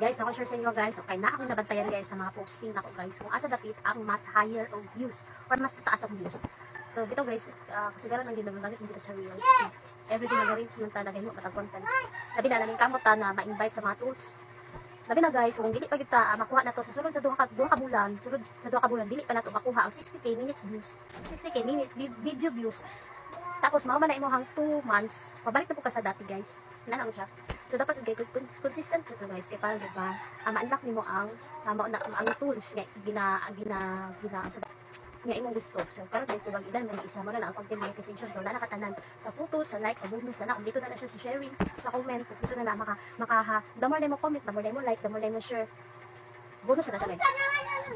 Guys, ako share sa inyo guys, okay na ako nabantayan guys sa mga posting ako guys, kung asa dapit ang mas higher of views or mas taas ang views. So dito guys, kasigara nang ginagamit dito sa reels. Everyday nag-reach man ta nagay mo matag content. Labi na naning kamot ta na ma-invite sa mga tools. Labi na guys, kung dili pa kita makuha na to sa sulod sa duha ka bulan, sulod sa duha ka bulan dili pa nato makuha ang 60k minutes views. 60k minutes video views. Tapos mao man na imong 2 months, pabalik na po ka sa dati guys. Nanalo siya. So dapat kay consistent jud guys kay para diba ma-unlock nimo ang ang tools nga nga imong gusto. So pero guys diba ilan man isa mo na ang content monetization. So na nakatanan sa photos, sa likes, sa bonus na dito na siya sa sharing, sa comment, dito na maka the more mo comment, the more mo like, the more mo share. Bonus na siya guys.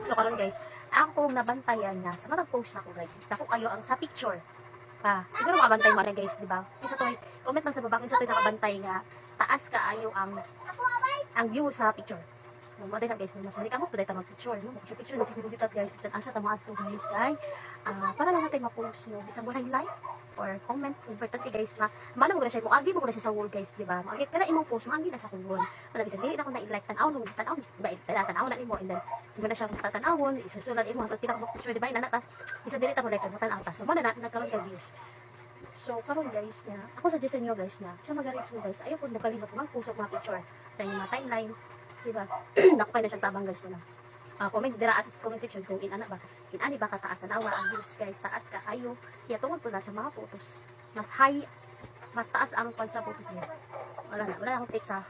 So karon guys, ako nabantayan niya sa mga post nako guys. Isa ko kayo ang sa picture. Siguro makabantay mo rin guys, di ba? Isa to, comment lang sa baba, isa to nakabantay nga, taas ka ayo ang view sa picture. Mo dai na guys, mas mali kamo pud ta mag-picture, no? Picture na siguro dito guys, bisan asa ta mo adto guys, kay para lang natin ma-post no, bisan walay like or comment, importante guys na mano mo na siya mo agi mo na siya sa wall guys, di ba? Agi pero imong post mo agi na sa wall. Wala bisan dili na ko na i-like tan-aw ba tan-aw na nimo and then mo na siya tatanawon, isusulat imo hangtod pinaka picture di ba ina ta. Bisan dili ta mo like mo tan-aw ta. So mo na nagkaroon ka views. So karon guys na ako suggest sa inyo guys na sa mag-reels mo guys, ayaw pud nakalimot mag-post og mga picture sa inyong mga timeline. Diba? Nakapay na siyang tabang guys mo na. Comment dira as comment section kung inana ba. Inani ba kataas na awa ang views guys, taas ka ayo. Kaya tungod po na sa mga photos. Mas high, mas taas ang kwan sa photos niya. Wala na akong take sa